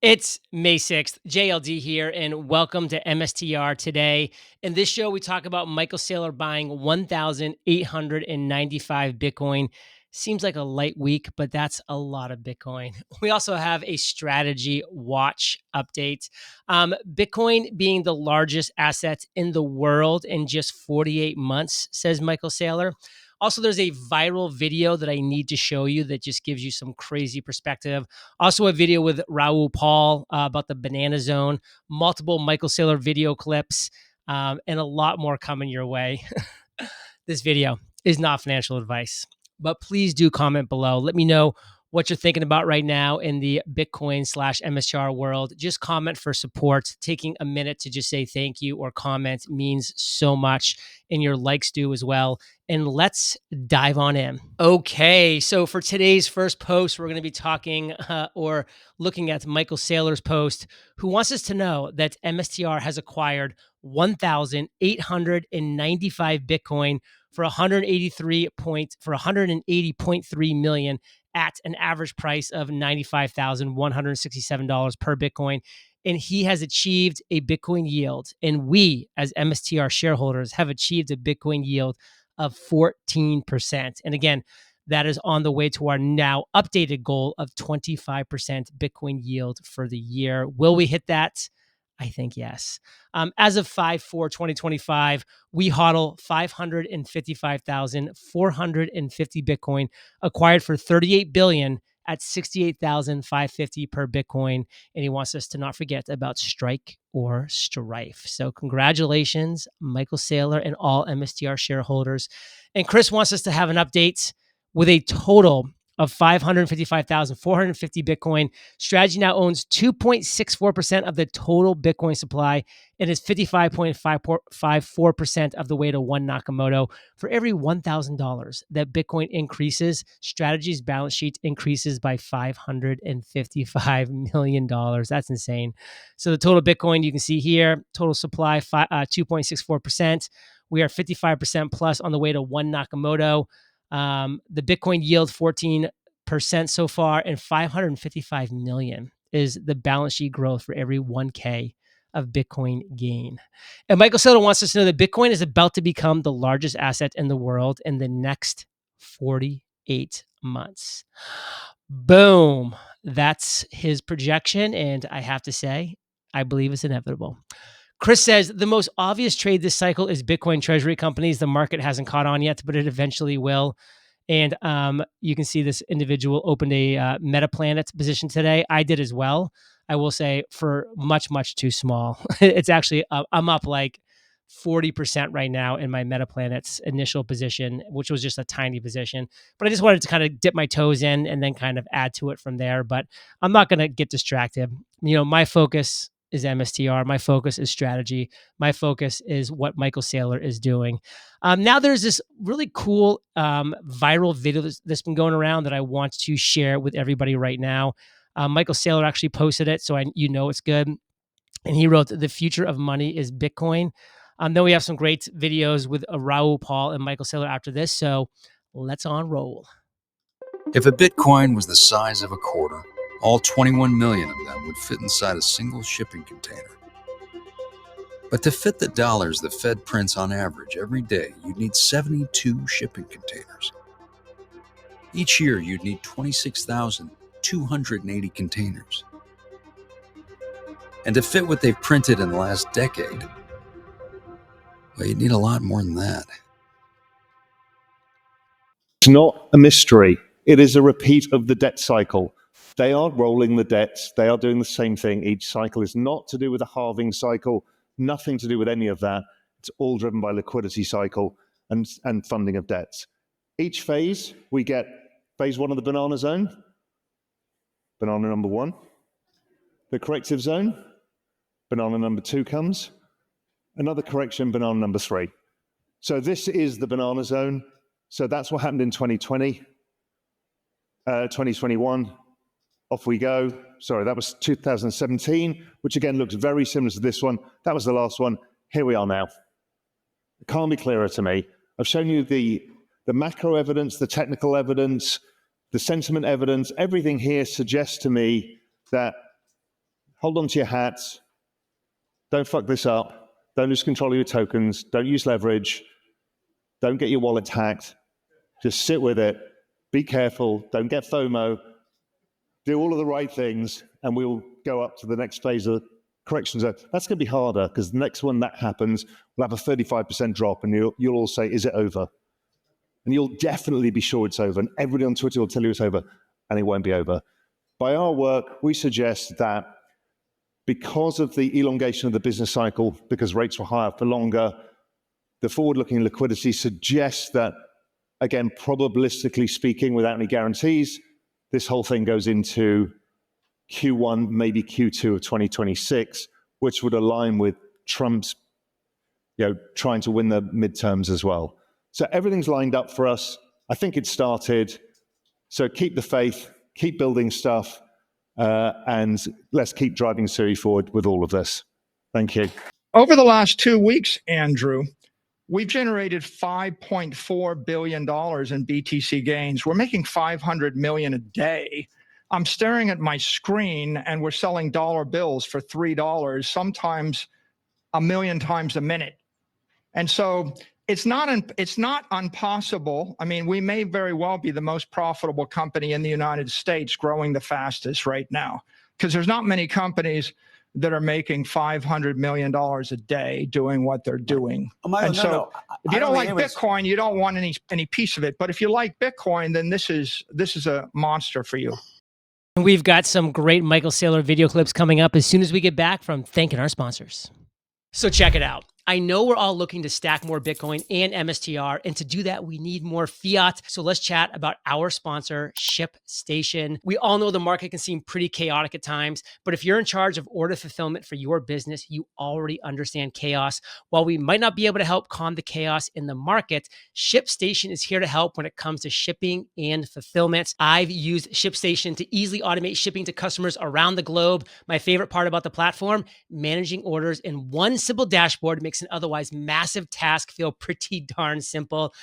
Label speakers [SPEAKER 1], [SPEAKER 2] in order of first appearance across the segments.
[SPEAKER 1] It's May 6th, JLD here, and welcome to MSTR Today. In this show, we talk about Michael Saylor buying 1,895 Bitcoin. Seems like a light week, but that's a lot of Bitcoin. We also have a strategy watch update. Bitcoin being the largest asset in the world in just 48 months, says Michael Saylor. Also, there's a viral video that I need to show you that just gives you some crazy perspective. Also, a video with Raul Paul about the banana zone, multiple Michael Saylor video clips, and a lot more coming your way. This video is not financial advice, but please do comment below. Let me know what you're thinking about right now in the Bitcoin/MSTR world. Just comment for support. Taking a minute to just say thank you or comment means so much, and your likes do as well. And let's dive on in. Okay, so for today's first post, we're going to be talking or looking at Michael Saylor's post, who wants us to know that MSTR has acquired 1,895 Bitcoin for 180.3 million at an average price of $95,167 per Bitcoin. And he has achieved a Bitcoin yield. And we, as MSTR shareholders, have achieved a Bitcoin yield of 14%. And again, that is on the way to our now updated goal of 25% Bitcoin yield for the year. Will we hit that? I think yes. As of 5/4/2025, we hodl 555,450 Bitcoin, acquired for 38 billion at 68,550 per Bitcoin. And he wants us to not forget about strike or strife. So congratulations, Michael Saylor and all MSTR shareholders. And Chris wants us to have an update with a total of 555,450 Bitcoin. Strategy now owns 2.64% of the total Bitcoin supply and is 55.54% of the way to one Nakamoto. For every $1,000 that Bitcoin increases, Strategy's balance sheet increases by $555 million. That's insane. So the total Bitcoin you can see here, total supply 2.64%. We are 55% plus on the way to one Nakamoto. The Bitcoin yield 14% so far, and 555 million is the balance sheet growth for every 1K of Bitcoin gain. And Michael Saylor wants us to know that Bitcoin is about to become the largest asset in the world in the next 48 months. Boom. That's his projection. And I have to say, I believe it's inevitable. Chris says the most obvious trade this cycle is Bitcoin treasury companies. The market hasn't caught on yet, but it eventually will. And you can see this individual opened a MetaPlanet position today. I did as well. I will say for much, much too small. It's actually, I'm up like 40% right now in my MetaPlanet's initial position, which was just a tiny position. But I just wanted to kind of dip my toes in and then kind of add to it from there. But I'm not going to get distracted. You know, my focus is MSTR. My focus is strategy. My focus is what Michael Saylor is doing. Now there's this really cool viral video that's been going around that I want to share with everybody right now. Michael Saylor actually posted it, so you know it's good. And he wrote, "The future of money is Bitcoin." Then we have some great videos with Raul Paul and Michael Saylor after this. So let's on roll.
[SPEAKER 2] If a Bitcoin was the size of a quarter, all 21 million of them would fit inside a single shipping container. But to fit the dollars the Fed prints on average every day, you'd need 72 shipping containers. Each year, you'd need 26,280 containers. And to fit what they've printed in the last decade, well, you'd need a lot more than that.
[SPEAKER 3] It's not a mystery. It is a repeat of the debt cycle. They are rolling the debts. They are doing the same thing. Each cycle is not to do with a halving cycle, nothing to do with any of that. It's all driven by liquidity cycle and funding of debts. Each phase, we get phase one of the banana zone, banana number one. The corrective zone, banana number two comes. Another correction, banana number three. So this is the banana zone. So that's what happened in 2020, 2021. Off we go. Sorry, that was 2017, which again looks very similar to this one. That was the last one. Here we are now. It can't be clearer to me. I've shown you the macro evidence, the technical evidence, the sentiment evidence. Everything here suggests to me that hold on to your hats. Don't fuck this up. Don't lose control of your tokens. Don't use leverage. Don't get your wallet hacked. Just sit with it. Be careful. Don't get FOMO. Do all of the right things, and we'll go up to the next phase of corrections. That's going to be harder because the next one that happens will have a 35% drop, and you'll all say, "Is it over?" And you'll definitely be sure it's over. And everybody on Twitter will tell you it's over, and it won't be over. By our work, we suggest that because of the elongation of the business cycle, because rates were higher for longer, the forward-looking liquidity suggests that, again, probabilistically speaking, without any guarantees, this whole thing goes into Q1, maybe Q2 of 2026, which would align with Trump's, trying to win the midterms as well. So everything's lined up for us. I think it started. So keep the faith, keep building stuff, and let's keep driving Siri forward with all of this. Thank you.
[SPEAKER 4] Over the last 2 weeks, Andrew, we've generated $5.4 billion in BTC gains. We're making 500 million a day. I'm staring at my screen and we're selling dollar bills for $3, sometimes a million times a minute. And so it's not impossible. I mean, we may very well be the most profitable company in the United States, growing the fastest right now, because there's not many companies that are making $500 million a day doing what they're doing.
[SPEAKER 5] Michael,
[SPEAKER 4] and so if you don't like Bitcoin, you don't want any piece of it. But if you like Bitcoin, then this is a monster for you.
[SPEAKER 1] And we've got some great Michael Saylor video clips coming up as soon as we get back from thanking our sponsors. So check it out. I know we're all looking to stack more Bitcoin and MSTR, and to do that, we need more fiat. So let's chat about our sponsor, ShipStation. We all know the market can seem pretty chaotic at times, but if you're in charge of order fulfillment for your business, you already understand chaos. While we might not be able to help calm the chaos in the market, ShipStation is here to help when it comes to shipping and fulfillment. I've used ShipStation to easily automate shipping to customers around the globe. My favorite part about the platform, managing orders in one simple dashboard makes an otherwise massive task feel pretty darn simple.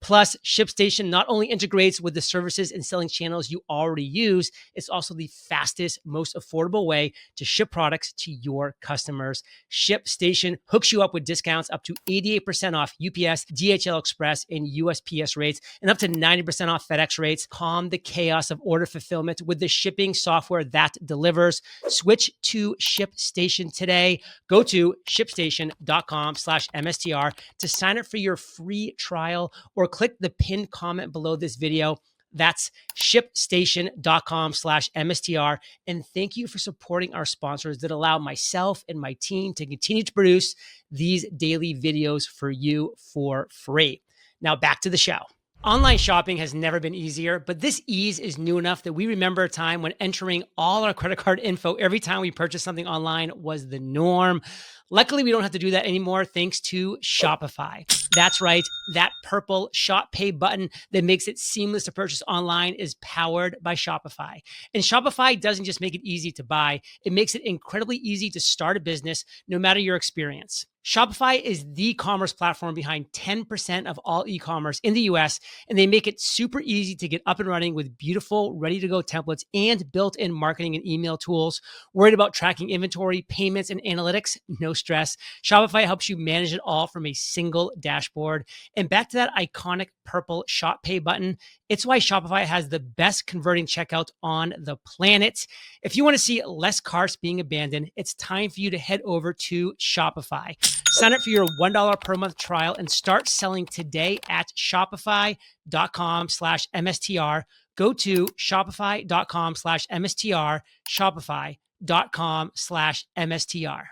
[SPEAKER 1] Plus, ShipStation not only integrates with the services and selling channels you already use, it's also the fastest, most affordable way to ship products to your customers. ShipStation hooks you up with discounts up to 88% off UPS, DHL Express, and USPS rates, and up to 90% off FedEx rates. Calm the chaos of order fulfillment with the shipping software that delivers. Switch to ShipStation today. Go to shipstation.com/MSTR to sign up for your free trial, or click the pinned comment below this video. That's shipstation.com/MSTR. And thank you for supporting our sponsors that allow myself and my team to continue to produce these daily videos for you for free. Now back to the show. Online shopping has never been easier, but this ease is new enough that we remember a time when entering all our credit card info every time we purchased something online was the norm. Luckily, we don't have to do that anymore thanks to Shopify. That's right, that purple Shop Pay button that makes it seamless to purchase online is powered by Shopify. And Shopify doesn't just make it easy to buy, it makes it incredibly easy to start a business, no matter your experience. Shopify is the commerce platform behind 10% of all e-commerce in the US, and they make it super easy to get up and running with beautiful, ready-to-go templates and built-in marketing and email tools. Worried about tracking inventory, payments, and analytics? No stress. Shopify helps you manage it all from a single dashboard. And back to that iconic purple Shop Pay button, it's why Shopify has the best converting checkout on the planet. If you want to see less carts being abandoned, it's time for you to head over to Shopify. Sign up for your $1 per month trial and start selling today at shopify.com/MSTR. Go to shopify.com/MSTR, shopify.com/MSTR.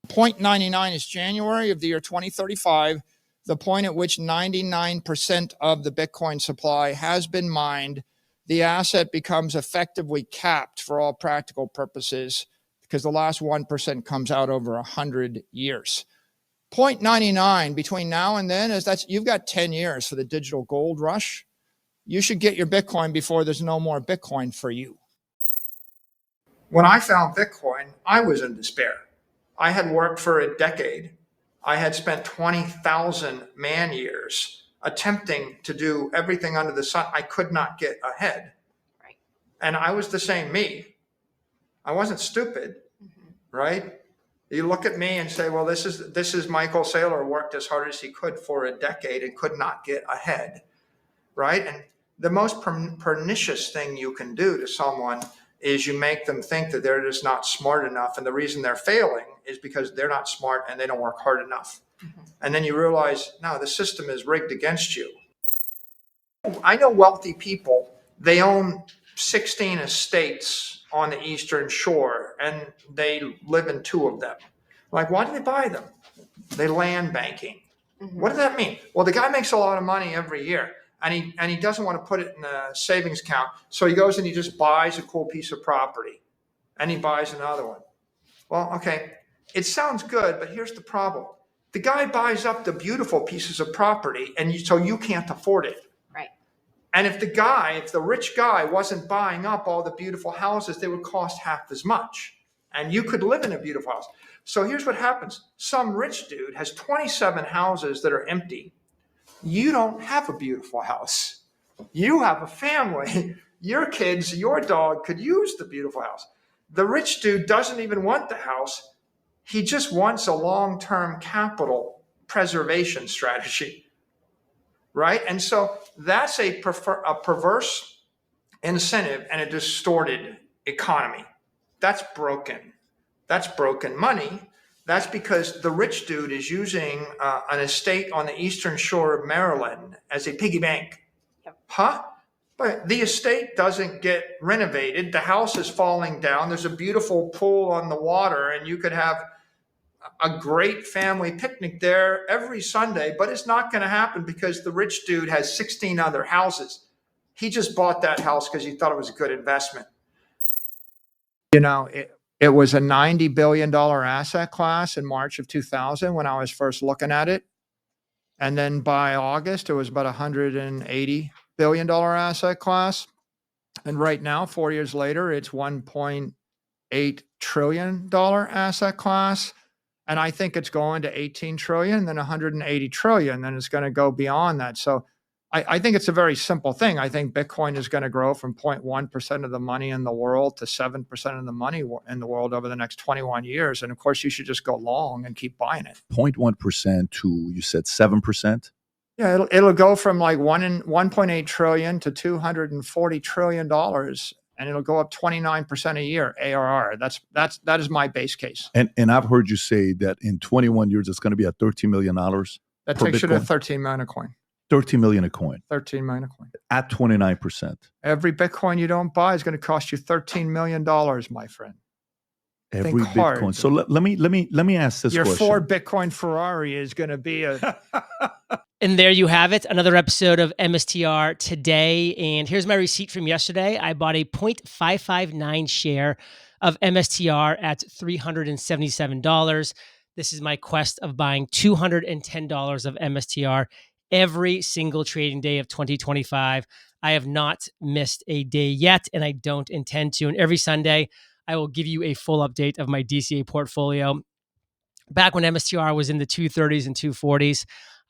[SPEAKER 4] 0.99 is January of the year 2035, the point at which 99% of the Bitcoin supply has been mined. The asset becomes effectively capped for all practical purposes because the last 1% comes out over 100 years. 0.99 between now and then you've got 10 years for the digital gold rush. You should get your Bitcoin before there's no more Bitcoin for you. When I found Bitcoin, I was in despair. I had worked for a decade. I had spent 20,000 man years attempting to do everything under the sun. I could not get ahead. Right. And I was the same me. I wasn't stupid. right? You look at me and say, well, this is Michael Saylor, worked as hard as he could for a decade and could not get ahead, right? And the most pernicious thing you can do to someone is you make them think that they're just not smart enough. And the reason they're failing is because they're not smart and they don't work hard enough. And then you realize, no, the system is rigged against you. I know wealthy people, they own 16 estates on the Eastern Shore and they live in 2 of them. Like, why do they buy them? They land banking. What does that mean? Well, the guy makes a lot of money every year and he doesn't want to put it in a savings account. So he goes and he just buys a cool piece of property and he buys another one. Well, okay, it sounds good, but here's the problem. The guy buys up the beautiful pieces of property and so you can't afford it.
[SPEAKER 5] Right.
[SPEAKER 4] And if the rich guy wasn't buying up all the beautiful houses, they would cost half as much. And you could live in a beautiful house. So here's what happens. Some rich dude has 27 houses that are empty. You don't have a beautiful house. You have a family. Your kids, your dog could use the beautiful house. The rich dude doesn't even want the house. He just wants a long-term capital preservation strategy, right? And so that's a perverse incentive and a distorted economy. That's broken. That's broken money. That's because the rich dude is using an estate on the Eastern Shore of Maryland as a piggy bank.
[SPEAKER 5] Yep.
[SPEAKER 4] Huh? But the estate doesn't get renovated. The house is falling down. There's a beautiful pool on the water, and you could have a great family picnic there every Sunday, but it's not going to happen because the rich dude has 16 other houses. He just bought that house because he thought it was a good investment. You know, it was a $90 billion asset class in March of 2000 when I was first looking at it. And then by August, it was about $180 billion asset class. And right now, 4 years later, it's $1.8 trillion asset class. And I think it's going to 18 trillion, then 180 trillion, then it's going to go beyond that. So I think it's a very simple thing. I think Bitcoin is going to grow from 0.1% of the money in the world to 7% of the money in the world over the next 21 years. And of course, you should just go long and keep buying it.
[SPEAKER 6] 0.1% to, you said 7%?
[SPEAKER 4] Yeah, it'll go from like 1.8 trillion to $240 trillion. And it'll go up 29% a year, ARR. That is my base case.
[SPEAKER 6] And I've heard you say that in 21 years, it's going to be at $13 million.
[SPEAKER 4] That takes you to 13 million a coin.
[SPEAKER 6] 13 million a coin.
[SPEAKER 4] 13 million a coin.
[SPEAKER 6] At 29%.
[SPEAKER 4] Every Bitcoin you don't buy is going to cost you $13 million, my friend.
[SPEAKER 6] Every
[SPEAKER 4] Think
[SPEAKER 6] Bitcoin.
[SPEAKER 4] hard.
[SPEAKER 6] So let me ask this
[SPEAKER 4] Your
[SPEAKER 6] question.
[SPEAKER 4] Ford Bitcoin Ferrari is going to be a...
[SPEAKER 1] And there you have it, another episode of MSTR Today. And here's my receipt from yesterday. I bought a 0.559 share of MSTR at $377. This is my quest of buying $210 of MSTR every single trading day of 2025. I have not missed a day yet, and I don't intend to. And every Sunday, I will give you a full update of my DCA portfolio. Back when MSTR was in the 230s and 240s,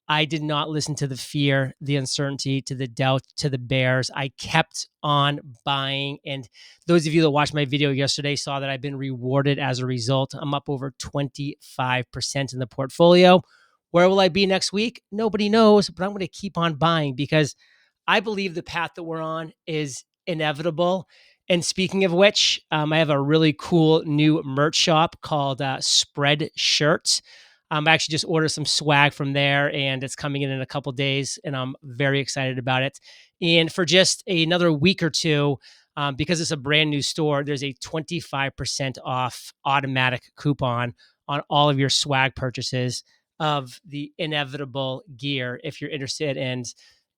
[SPEAKER 1] I did not listen to the fear, the uncertainty, to the doubt, to the bears. I kept on buying. And those of you that watched my video yesterday saw that I've been rewarded as a result. I'm up over 25% in the portfolio. Where will I be next week? Nobody knows, but I'm going to keep on buying because I believe the path that we're on is inevitable. And speaking of which, I have a really cool new merch shop called Spread Shirts. I actually just ordered some swag from there, and it's coming in a couple of days, and I'm very excited about it. And for just another week or two, because it's a brand new store, there's a 25% off automatic coupon on all of your swag purchases of the inevitable gear. If you're interested in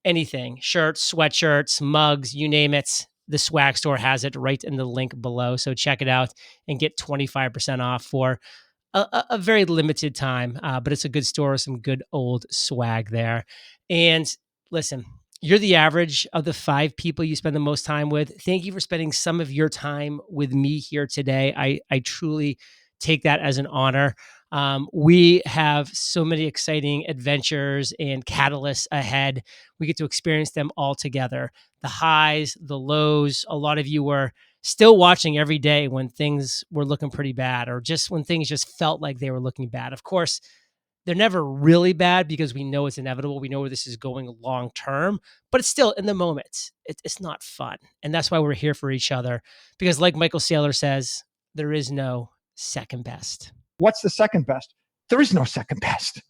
[SPEAKER 1] anything, shirts, sweatshirts, mugs, you name it, the swag store has it right in the link below. So check it out and get 25% off for a very limited time, but it's a good store, some good old swag there. And listen, you're the average of the 5 people you spend the most time with. Thank you for spending some of your time with me here today. I truly take that as an honor. We have so many exciting adventures and catalysts ahead. We get to experience them all together. The highs, the lows. A lot of you were still watching every day when things were looking pretty bad, or just when things just felt like they were looking bad. Of course, they're never really bad because we know it's inevitable. We know where this is going long term, but it's still in the moment. It's not fun. And that's why we're here for each other, because like Michael Saylor says, there is no second best.
[SPEAKER 4] What's the second best? There is no second best.